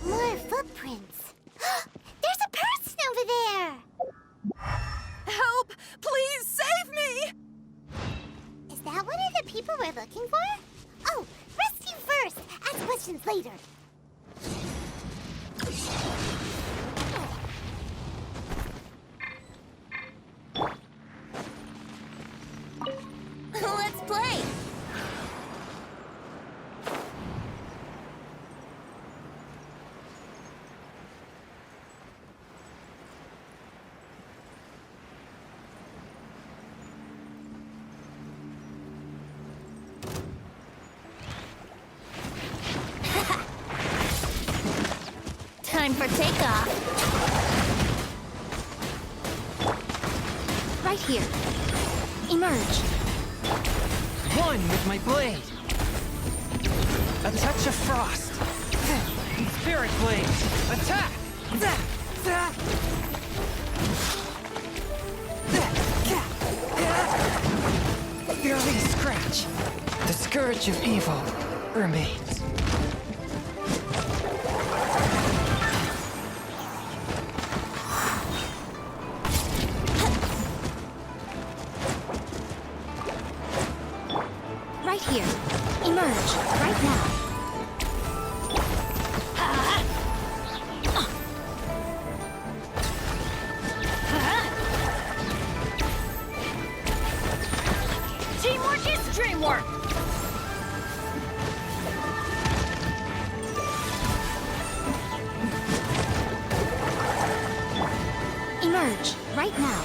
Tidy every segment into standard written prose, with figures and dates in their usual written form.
More footprints. There's a person over there! Help! Please save me! Is that one of the people we're looking for? Oh, rescue first! Ask questions later. Let's play! Time for takeoff. Right here. Emerge. One with my blade. A touch of frost. Spirit blade. Attack! Barely a scratch. The scourge of evil remains. Right here. Emerge. Right now. Teamwork is dreamwork! Emerge. Right now.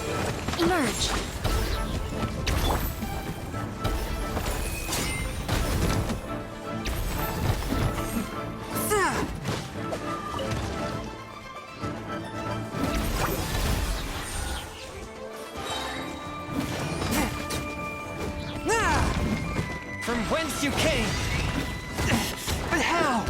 Emerge. From whence you came. But how?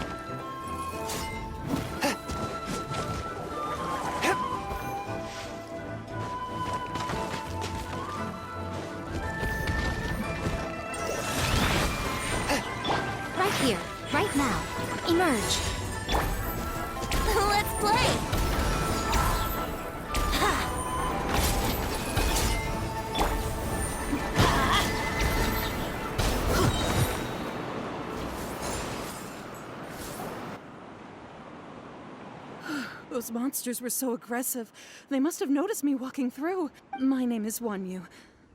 Right here. Right now. Emerge. Let's play! Those monsters were so aggressive. They must have noticed me walking through. My name is Wanyu.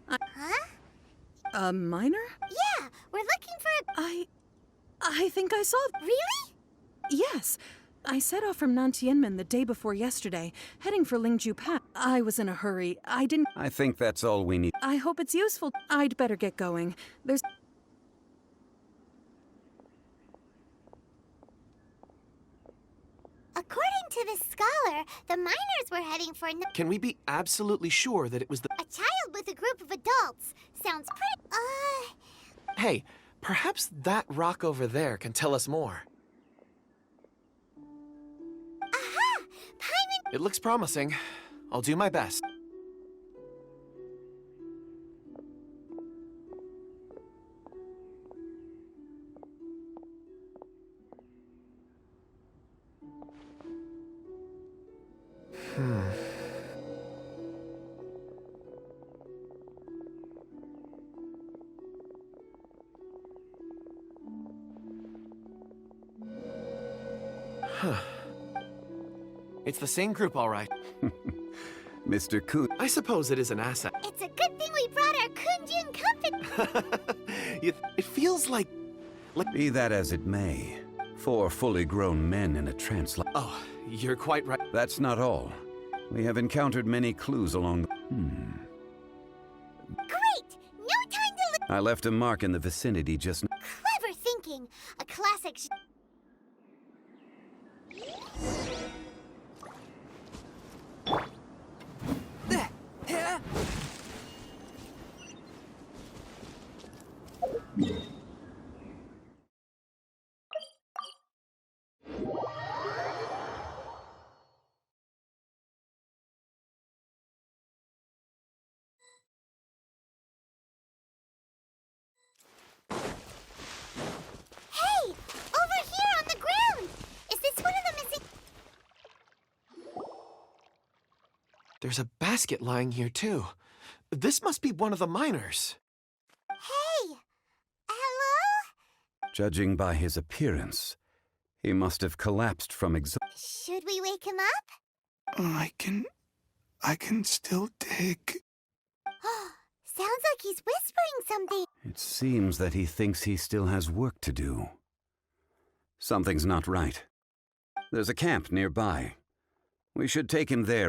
Huh? A miner? Yeah, we're looking for I think I saw... Really? Yes. I set off from Nantianmen the day before yesterday, heading for Lingju Pass. I was in a hurry. I didn't... I think that's all we need. I hope it's useful. I'd better get going. There's... According to this scholar, the miners were heading for Can we be absolutely sure that it was the... a child with a group of adults. Sounds pretty... Hey, perhaps that rock over there can tell us more. Aha! Paimon... It looks promising. I'll do my best. Huh. It's the same group, all right. Mr. Kun. I suppose it is an asset. It's a good thing we brought our Kunjun company. It feels like... Be that as it may, 4 fully grown men in a trance like... Oh, you're quite right. That's not all. We have encountered many clues along the... Great! No time to look... I left a mark in the vicinity just... Clever thinking. A classic... There's a basket lying here, too. This must be one of the miners. Hey! Hello? Judging by his appearance, he must have collapsed from exhaustion. Should we wake him up? I can still dig. Sounds like he's whispering something. It seems that he thinks he still has work to do. Something's not right. There's a camp nearby. We should take him there.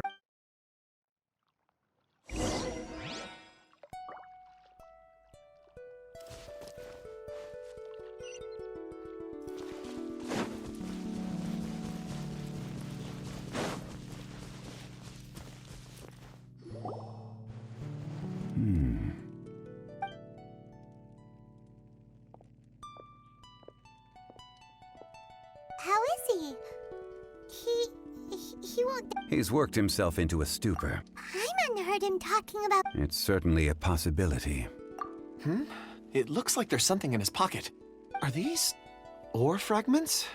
How is he? He won't. He's worked himself into a stupor. Paimon heard him talking about. It's certainly a possibility. It looks like there's something in his pocket. Are these ore fragments?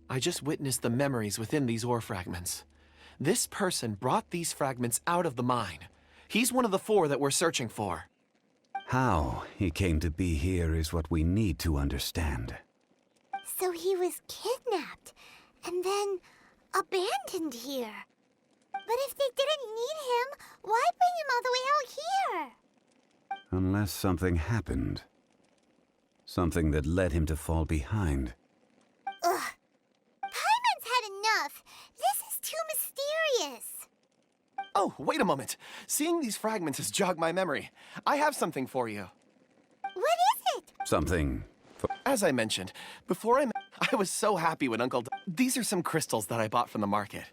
I just witnessed the memories within these ore fragments. This person brought these fragments out of the mine. He's one of the 4 that we're searching for. How he came to be here is what we need to understand. So he was kidnapped and then abandoned here. But if they didn't need him, why bring him all the way out here? Unless something happened. Something that led him to fall behind. Ugh. Paimon's had enough. This is too mysterious. Oh, wait a moment. Seeing these fragments has jogged my memory. I have something for you. What is it? Something. As I mentioned, before I was so happy when Uncle... These are some crystals that I bought from the market.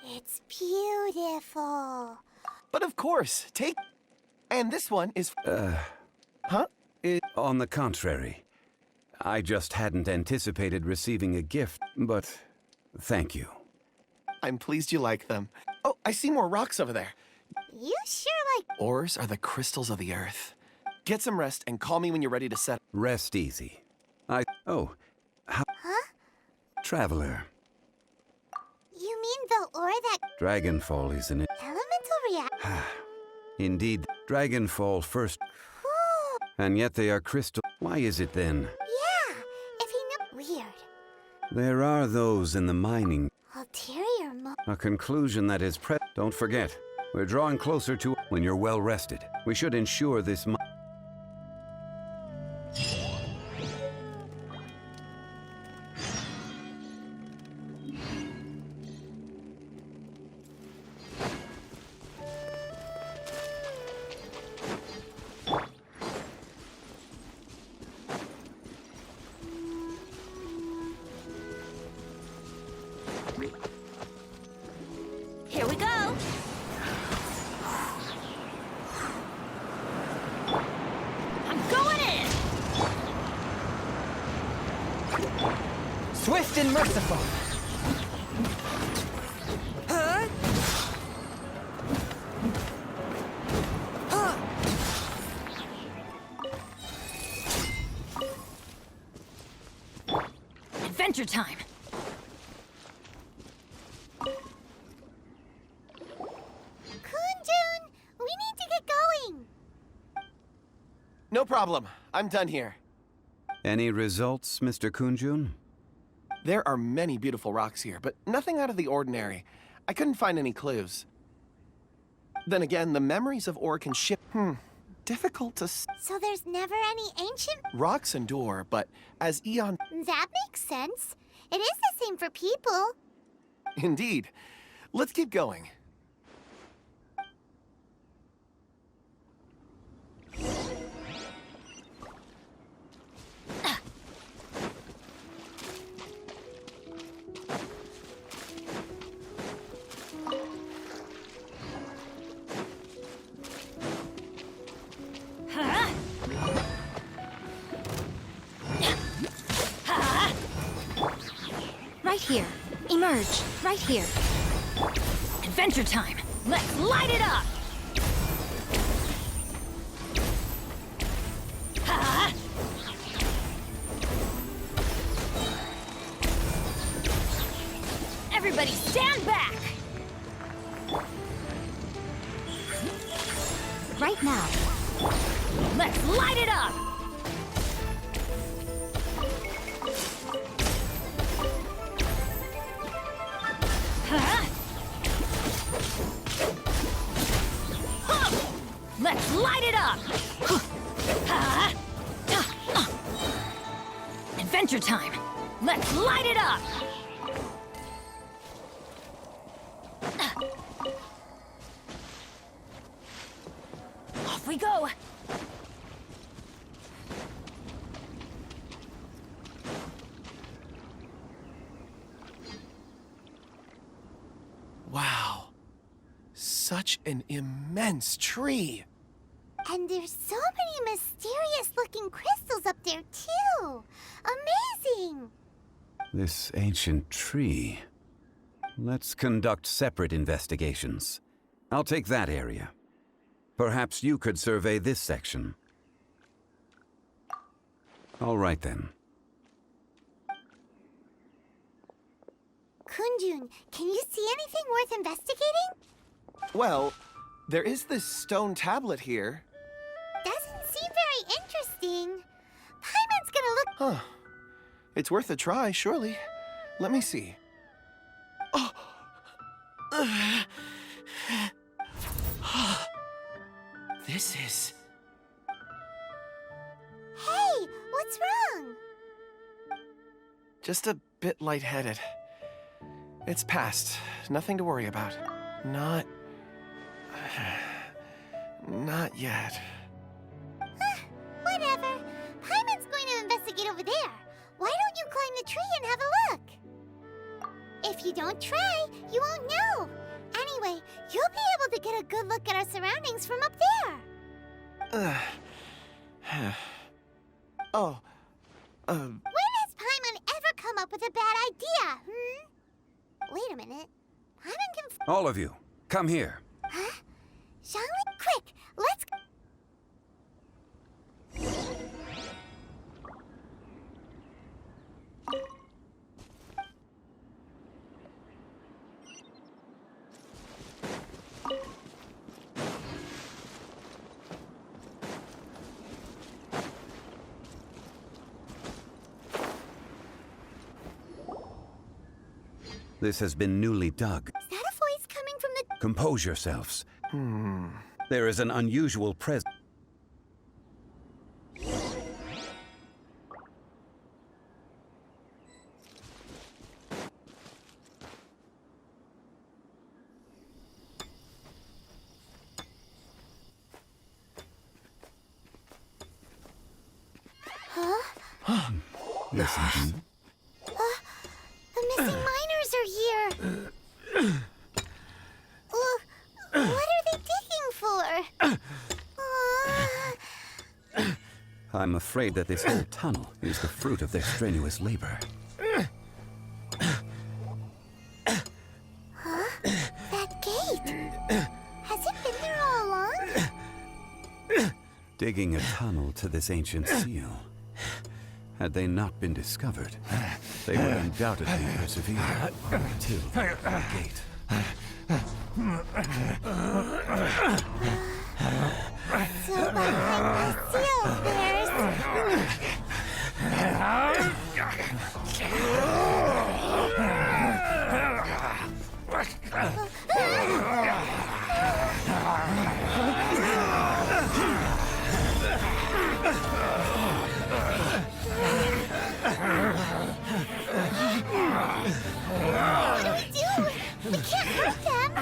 It's beautiful. But of course, take... And this one is... Huh? On the contrary, I just hadn't anticipated receiving a gift, but thank you. I'm pleased you like them. Oh, I see more rocks over there. You sure like... Ores are the crystals of the earth. Get some rest and call me when you're ready to set... Rest easy. Oh, Huh? Traveler. You mean the ore that... Dragonfall, isn't it? Elemental react... Indeed, Dragonfall first, Cool. and yet they are crystal. Why is it then? Yeah, if he knew... Weird. There are those in the mining. Ulterior mo... A conclusion that is Don't forget, we're drawing closer to when you're well rested. We should ensure this Here we go. I'm going in. Swift and merciful. Adventure time. Kunjun, we need to get going. No problem. I'm done here. Any results, Mr. Kunjun? There are many beautiful rocks here, but nothing out of the ordinary. I couldn't find any clues. Then again, the memories of ore can shift. Difficult to... So there's never any ancient... Rocks endure, but as eon... That makes sense. It is the same for people. Indeed. Let's keep going. Right here. Emerge. Right here. Adventure time. Let's light it up. right now. Let's light it up! Huh? Huh! Let's light it up! Huh? Adventure time! Let's light it up! Off we go! Wow. Such an immense tree. And there's so many mysterious-looking crystals up there, too. Amazing! This ancient tree. Let's conduct separate investigations. I'll take that area. Perhaps you could survey this section. All right, then. Kunjun, can you see anything worth investigating? Well, there is this stone tablet here. Doesn't seem very interesting. Paimon's gonna look... Huh. It's worth a try, surely. Let me see. Oh! This is... Hey, what's wrong? just a bit lightheaded. It's past. Nothing to worry about. Not yet. Whatever. Paimon's going to investigate over there. Why don't you climb the tree and have a look? If you don't try, you won't know. Anyway, you'll be able to get a good look at our surroundings from up there. Oh, When has Paimon ever come up with a bad idea, Wait a minute. Paimon can... All of you, come here. Huh? Shall we? Quick, let's... This has been newly dug. Is that a voice coming from the... Compose yourselves. There is an unusual presence. Listen. The missing miners are here. What are they digging for? I'm afraid that this whole tunnel is the fruit of their strenuous labor. That gate. Has it been there all along? Digging a tunnel to this ancient seal. Had they not been discovered, they would undoubtedly persevere until the gate. So behind the seal, there's... What do we do? We can't hurt them.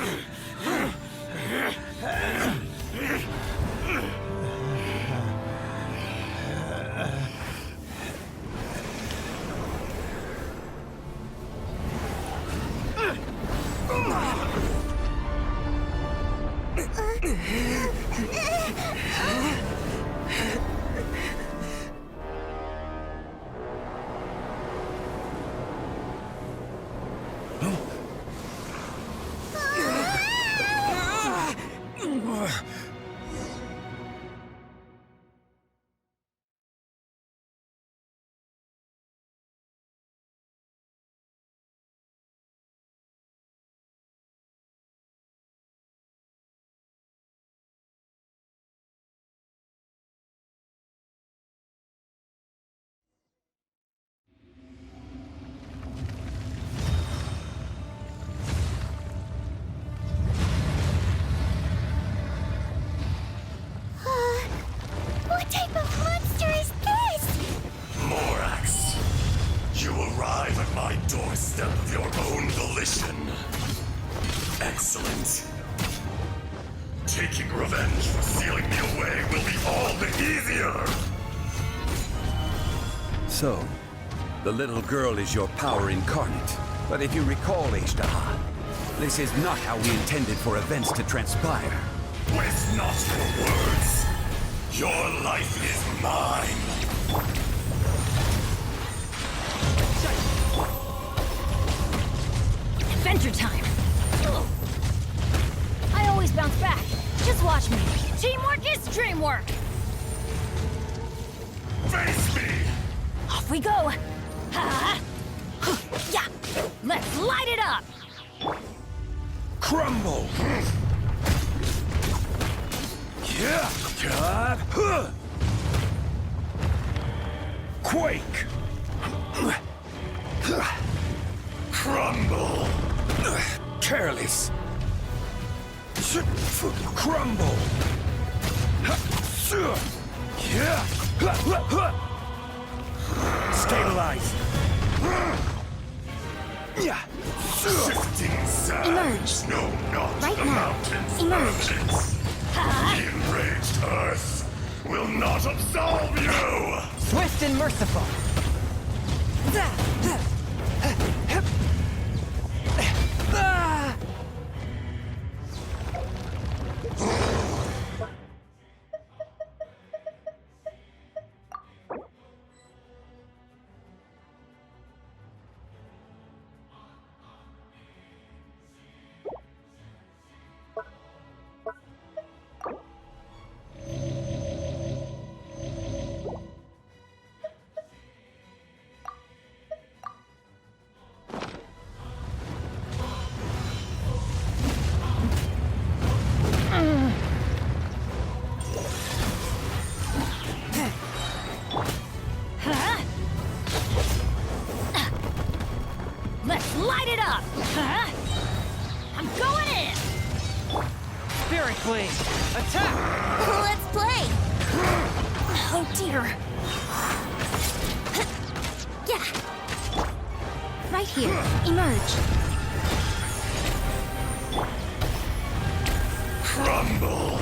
Sealing me away will be all the easier! So, the little girl is your power incarnate. But if you recall, Ishtaha, this is not how we intended for events to transpire. Waste not your words! Your life is mine! Adventure time! I always bounce back. Just watch me. Teamwork is dreamwork! Face me! Off we go! Ha! Yeah! Let's light it up! Crumble! Yeah! God! Huh. Quake! Crumble! Careless! Crumble! Yeah! Stabilize! Yeah! Shifting sands! Emerge. No, not Right the now. mountains. Emerge. Mountains. The enraged earth will not absolve you! Swift and merciful. Let's light it up! Huh? I'm going in! Spirit Blade. Attack! Let's play! Oh dear! Yeah! Right here. Emerge. Crumble!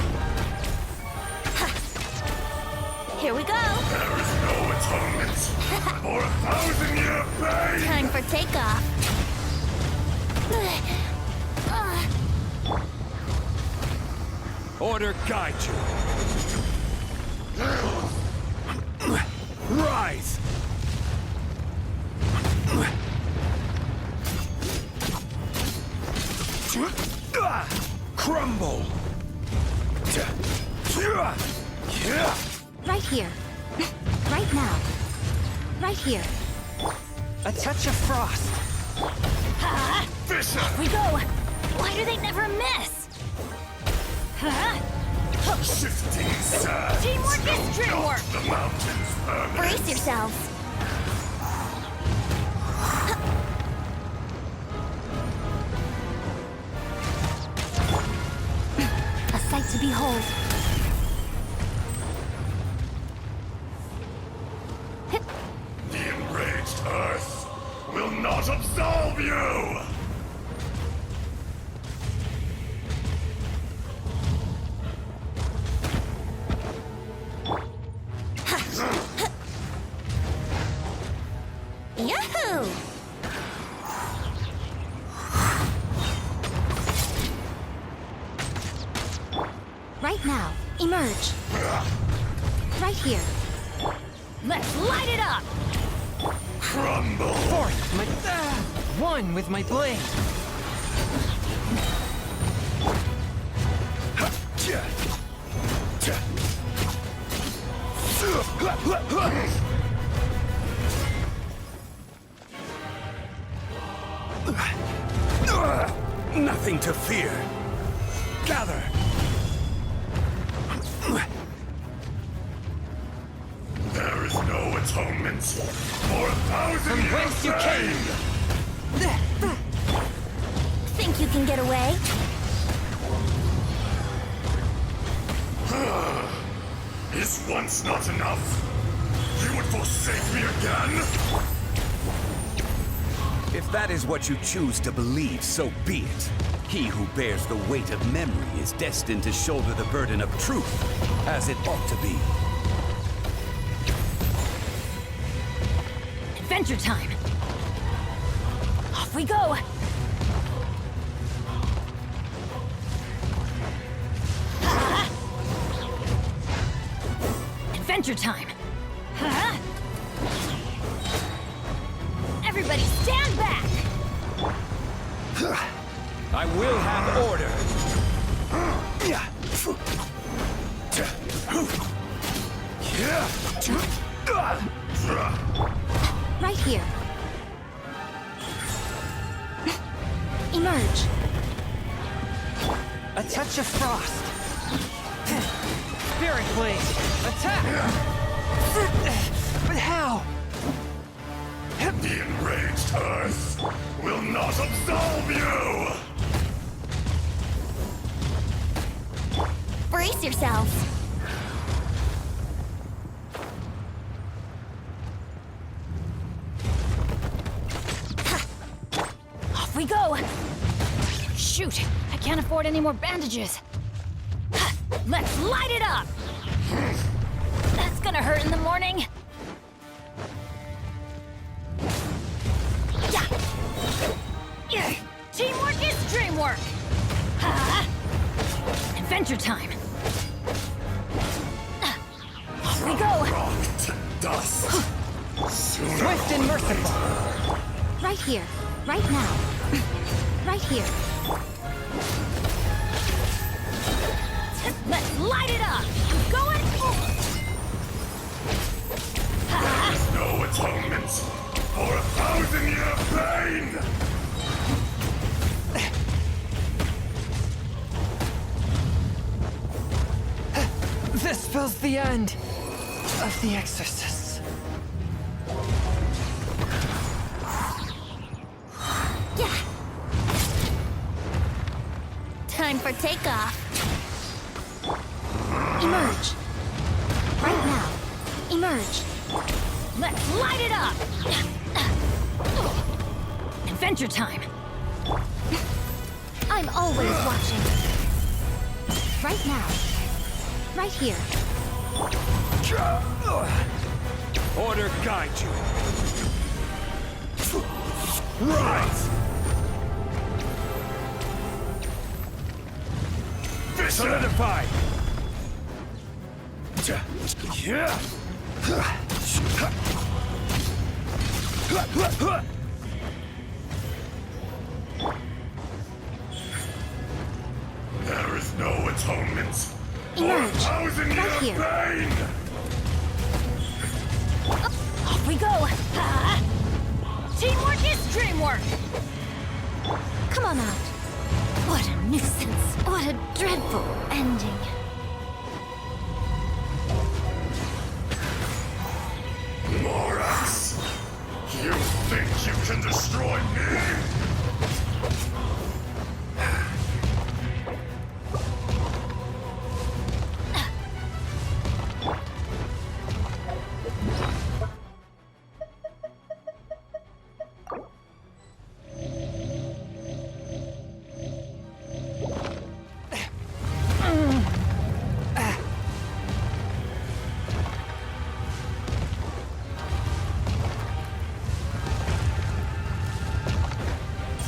Here we go! There is no atonement for 1,000-year pain! Time for takeoff. Order guide you. Rise! Crumble! Right here. Right now. Right here. A touch of frost. Ha! Fisher! We go! Why do they never miss? Huh? Shifting sands! Teamwork is dreamwork! The mountains permanent! Brace yourselves. A sight to behold. The enraged earth will not absolve you! Yahoo! Right now. Emerge. Right here. Let's light it up! Crumble! Forth, my... one with my blade. Nothing to fear. Gather. There is no atonement for 1,000 years whence you pain! Think you can get away? Is once not enough? You would forsake me again? If that is what you choose to believe, so be it. He who bears the weight of memory is destined to shoulder the burden of truth, as it ought to be. Adventure time! Off we go! Ah! Adventure time! Huh? Everybody stand back! I will have order. Right here. Emerge. A touch of frost. Spirit blade. Attack! But how? The enraged Earth will not absolve you! Brace yourselves. Off we go! Shoot! I can't afford any more bandages. Let's light it up! That's gonna hurt in the morning. Yeah. Teamwork is dreamwork! Adventure time! Off we go! Rock to dust! Sooner Swift and merciful. Right here, right now. Right here. Let's light it up! I'm going There's no atonement for 1,000-year pain! This spells the end of the exorcists. Yeah. Time for takeoff. Emerge. Right now. Emerge. Let's light it up! Adventure time! I'm always watching. Right now. Right here. Order guide you. Right! Vision! Solidify. There is no atonement for Emerge. 1,000-year Right here. pain! Off we go! Teamwork is dreamwork! Come on out. What a nuisance. What a dreadful ending. Morax! You think you can destroy me?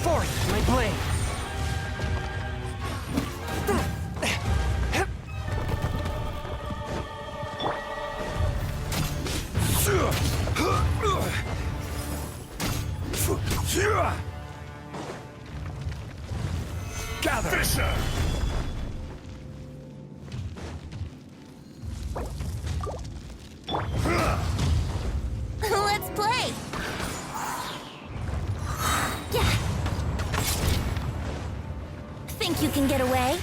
Forth, my blade. Gather! Fisher! Let's play. Yeah. Think you can get away?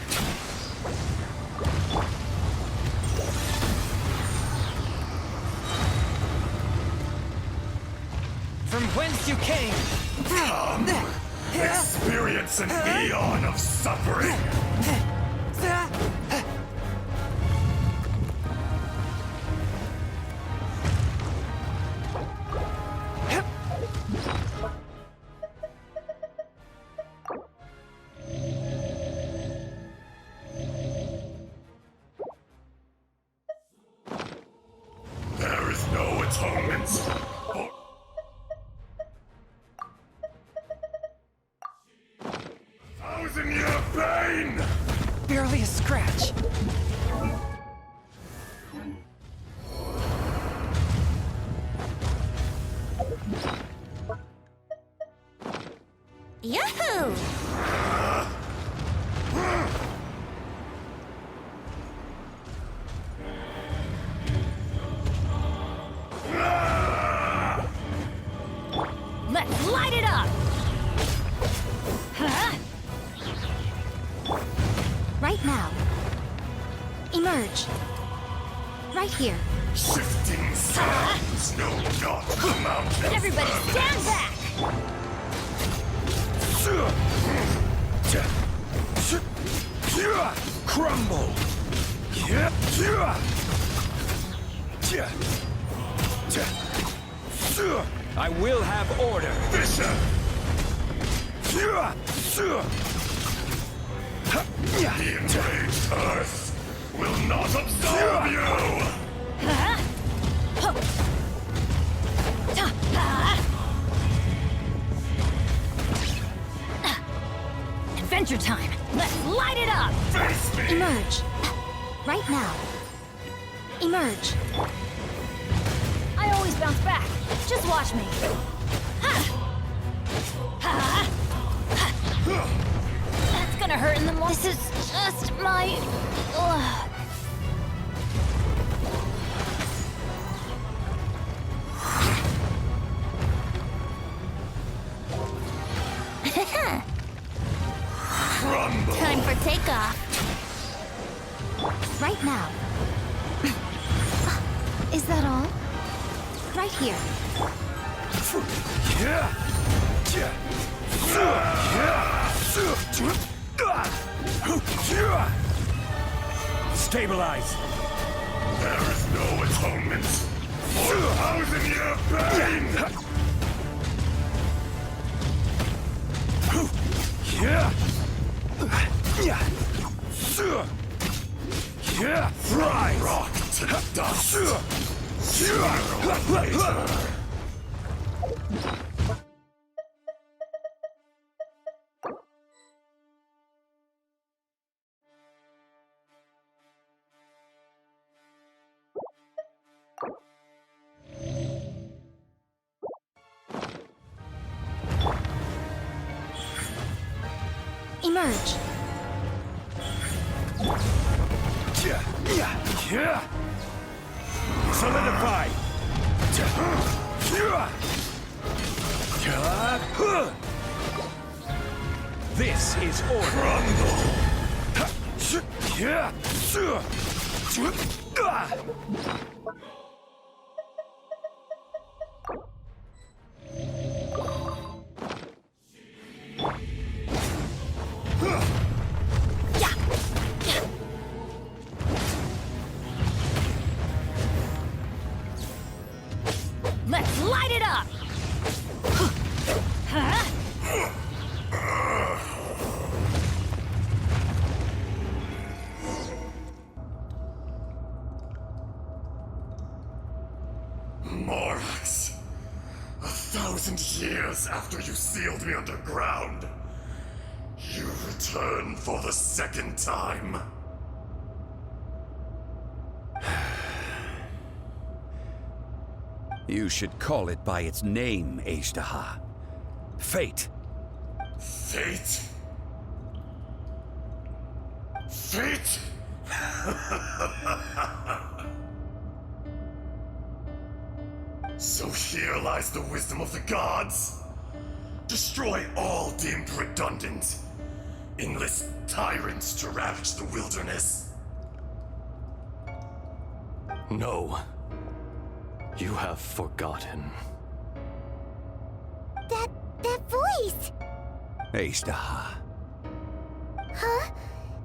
From whence you came. Come! Experience an eon of suffering! atonement! For 1,000-year pain! Barely a scratch. Yoo-hoo! Let's light it up! Huh? Right now. Emerge. Right here. Shifting sands know not the mountains. Everybody stand back! Crumble! I will have order. Bishop! The enraged earth will not absolve you! Huh? Huh. Adventure time! Let's light it up! Face me! Emerge. Right now. Emerge. I always bounce back. Just watch me. That's gonna hurt in the morning. This is just my... Ugh. Crumble! Time for takeoff. Right now. Is that all? Right here. Stabilize. There is no atonement for 1,000-year pain! Fry rock to dust! Sooner or later! Emerge. Solidify. This is order. Let's light it up! Huh? Morax, 1,000 years after you sealed me underground, you return for the second time. You should call it by its name, Ashtaha. Fate. Fate? Fate? So here lies the wisdom of the gods. Destroy all deemed redundant. Enlist tyrants to ravage the wilderness. No. You have forgotten. That voice! Ashtaha. Huh?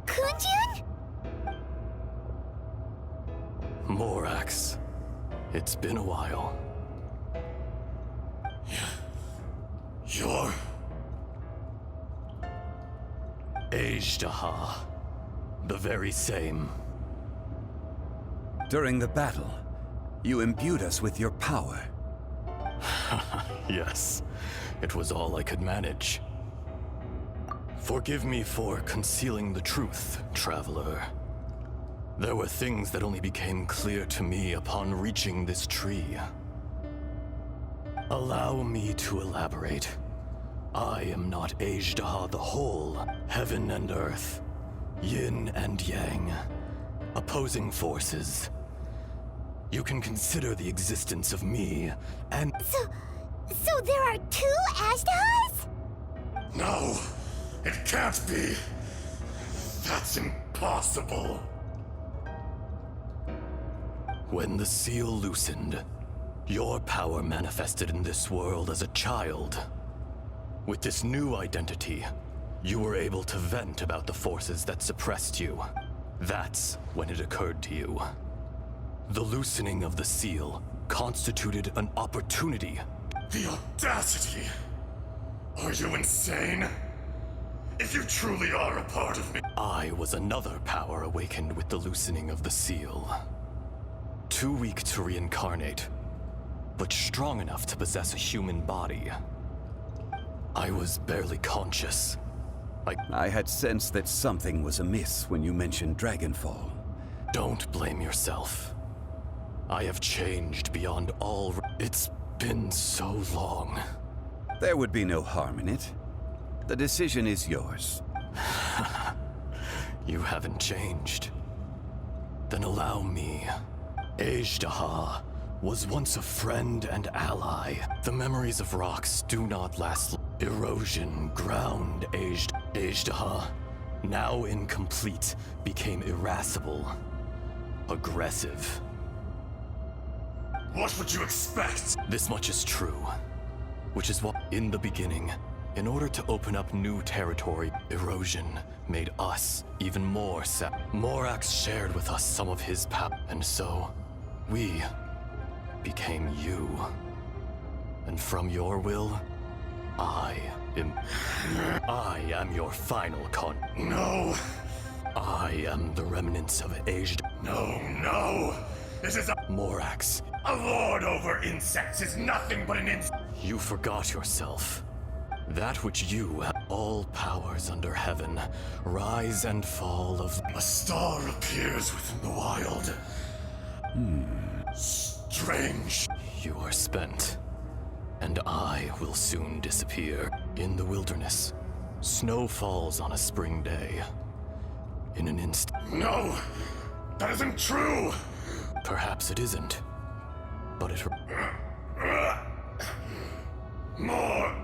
Kunjun? Morax. It's been a while. You're... Ashtaha. The very same. During the battle, you imbued us with your power. Yes, it was all I could manage. Forgive me for concealing the truth, traveler. There were things that only became clear to me upon reaching this tree. Allow me to elaborate. I am not Ajdaha the whole, heaven and earth, yin and yang, opposing forces. You can consider the existence of me and— So there are two Ajdahas? No, it can't be. That's impossible. When the seal loosened, your power manifested in this world as a child. With this new identity, you were able to vent about the forces that suppressed you. That's when it occurred to you. The loosening of the seal constituted an opportunity. The audacity! Are you insane? If you truly are a part of me— I was another power awakened with the loosening of the seal. Too weak to reincarnate, but strong enough to possess a human body. I was barely conscious. I had sensed that something was amiss when you mentioned Dragonfall. Don't blame yourself. I have changed beyond all— It's been so long. There would be no harm in it. The decision is yours. You haven't changed. Then allow me. Ajdaha was once a friend and ally. The memories of rocks do not last. Erosion ground Ajdaha, now incomplete, became irascible, aggressive. What would you expect? This much is true, which is why, in the beginning, in order to open up new territory, erosion made us even more Morax shared with us some of his power, and so we became you. And from your will, I am your final No! I am the remnants of Ajdaha. No! This is Morax. A lord over insects is nothing but an You forgot yourself. That which you have— all powers under heaven, rise and fall of— A star appears within the wild. Strange. You are spent, and I will soon disappear. In the wilderness, snow falls on a spring day. In an instant. No! That isn't true! Perhaps it isn't, but it— More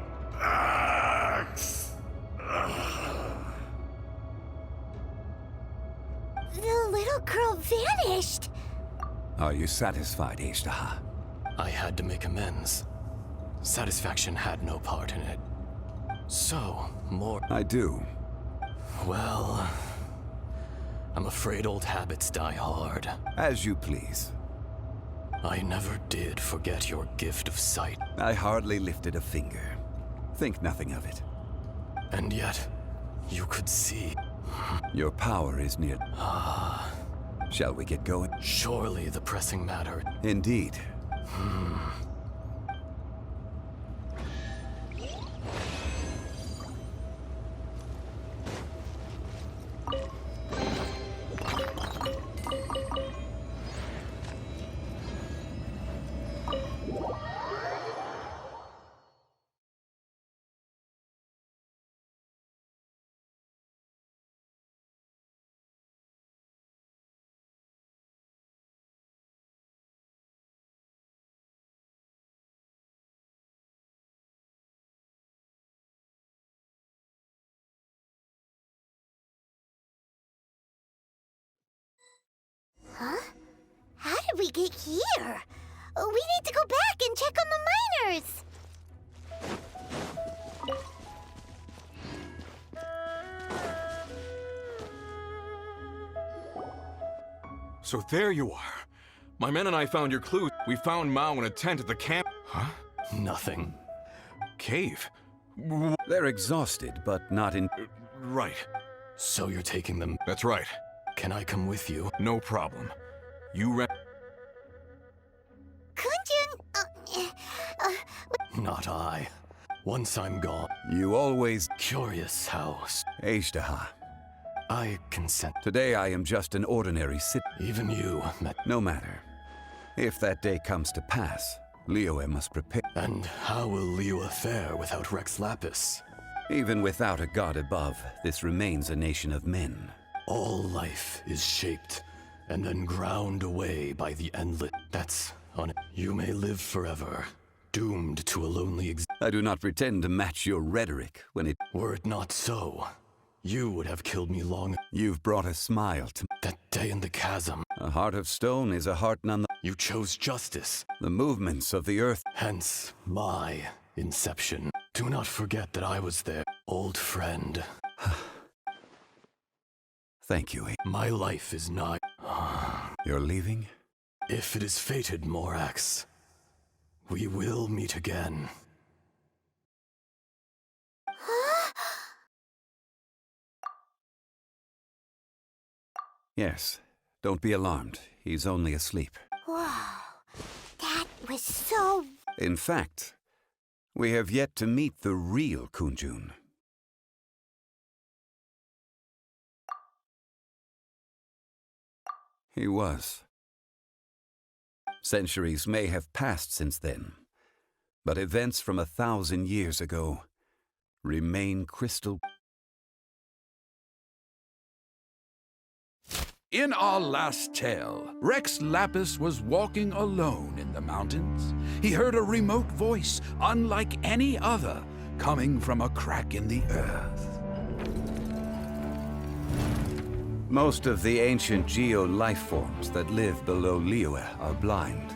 axe! The little girl vanished! Are you satisfied, Ajdaha? I had to make amends. Satisfaction had no part in it. So, more— I do. Well, I'm afraid old habits die hard. As you please. I never did forget your gift of sight. I hardly lifted a finger. Think nothing of it. And yet, you could see. Your power is near. Shall we get going? Surely the pressing matter. Indeed. Huh? How did we get here? We need to go back and check on the miners! So there you are. My men and I found your clues. We found Mao in a tent at the camp. Huh? Nothing. Cave? They're exhausted, but not in... Right. So you're taking them? That's right. Can I come with you? No problem. You Kunjun, not I. Once I'm gone. You always... Curious how... Ashtaha. I consent. Today I am just an ordinary Even you met... No matter. If that day comes to pass, Liuyie must prepare. And how will Liuyie fare without Rex Lapis? Even without a god above, this remains a nation of men. All life is shaped and then ground away by the endless. That's on it. You may live forever, doomed to a lonely I do not pretend to match your rhetoric when it... Were it not so, you would have killed me long. You've brought a smile to... That day in the chasm. A heart of stone is a heart none... You chose justice. The movements of the earth... Hence, my inception. Do not forget that I was there, old friend. Thank you. My life is not... You're leaving? If it is fated, Morax, we will meet again. Yes. Don't be alarmed. He's only asleep. Wow, that was so... In fact, we have yet to meet the real Kunjun. He was. Centuries may have passed since then, but events from 1,000 years ago remain crystal... In our last tale, Rex Lapis was walking alone in the mountains. He heard a remote voice, unlike any other, coming from a crack in the earth. Most of the ancient geo-life forms that live below Liuyie are blind,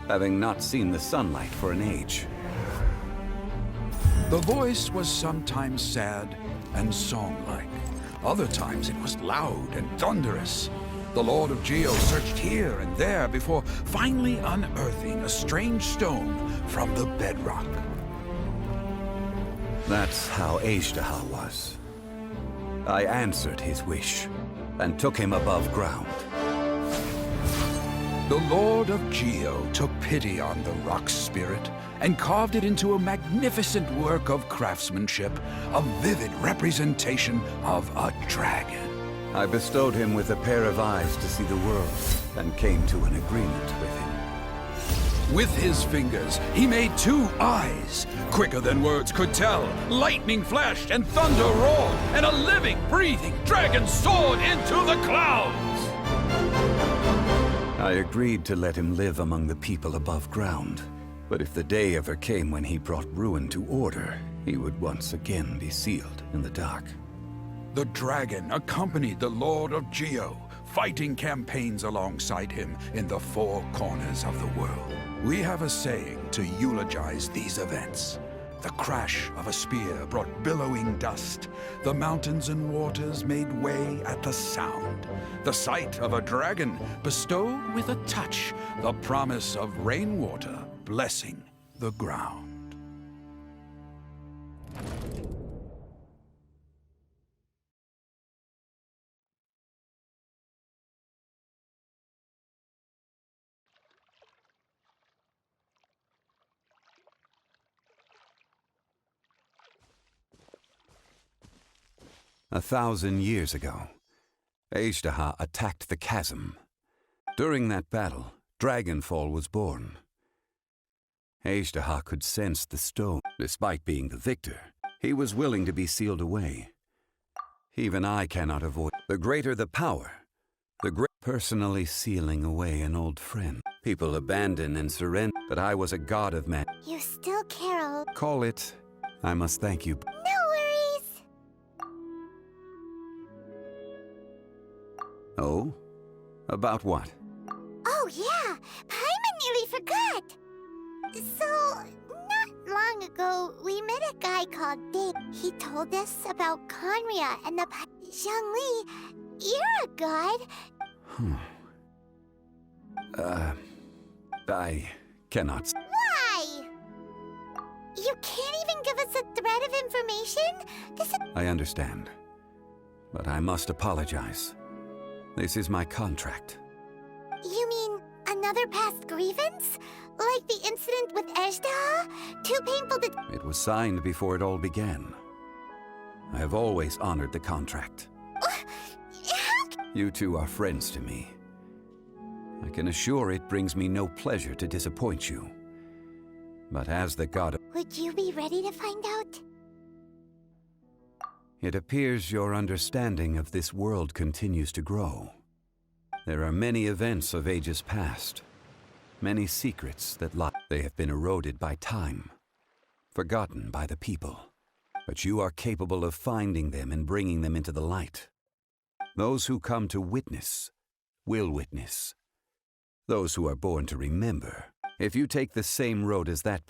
having not seen the sunlight for an age. The voice was sometimes sad and song-like. Other times it was loud and thunderous. The Lord of Geo searched here and there before finally unearthing a strange stone from the bedrock. That's how Ashtaha was. I answered his wish and took him above ground. The Lord of Geo took pity on the rock spirit and carved it into a magnificent work of craftsmanship, a vivid representation of a dragon. I bestowed him with a pair of eyes to see the world and came to an agreement with him. With his fingers, he made 2 eyes, quicker than words could tell. Lightning flashed and thunder roared, and a living, breathing dragon soared into the clouds! I agreed to let him live among the people above ground. But if the day ever came when he brought ruin to order, he would once again be sealed in the dark. The dragon accompanied the Lord of Geo, fighting campaigns alongside him in the 4 corners of the world. We have a saying to eulogize these events. The crash of a spear brought billowing dust. The mountains and waters made way at the sound. The sight of a dragon bestowed with a touch the promise of rainwater blessing the ground. A 1,000 years ago, Ashtaha attacked the chasm. During that battle, Dragonfall was born. Ashtaha could sense the stone. Despite being the victor, he was willing to be sealed away. Even I cannot avoid. The greater the power, personally sealing away an old friend. People abandon and surrender, but I was a god of man. You still care. Call it, I must thank you. No worries. Oh? About what? Oh yeah, Paimon nearly forgot. So, not long ago, we met a guy called Dave. He told us about Conria and the Zhongli. You're a god. I cannot. Why? You can't even give us a thread of information? This is... I understand. But I must apologize. This is my contract. You mean another past grievance? Like the incident with Ejda? Too painful to... It was signed before it all began. I have always honored the contract. You two are friends to me. I can assure it brings me no pleasure to disappoint you. But as the god of... Would you be ready to find out? It appears your understanding of this world continues to grow. There are many events of ages past. Many secrets that lie. They have been eroded by time. Forgotten by the people. But you are capable of finding them and bringing them into the light. Those who come to witness will witness. Those who are born to remember. If you take the same road as that...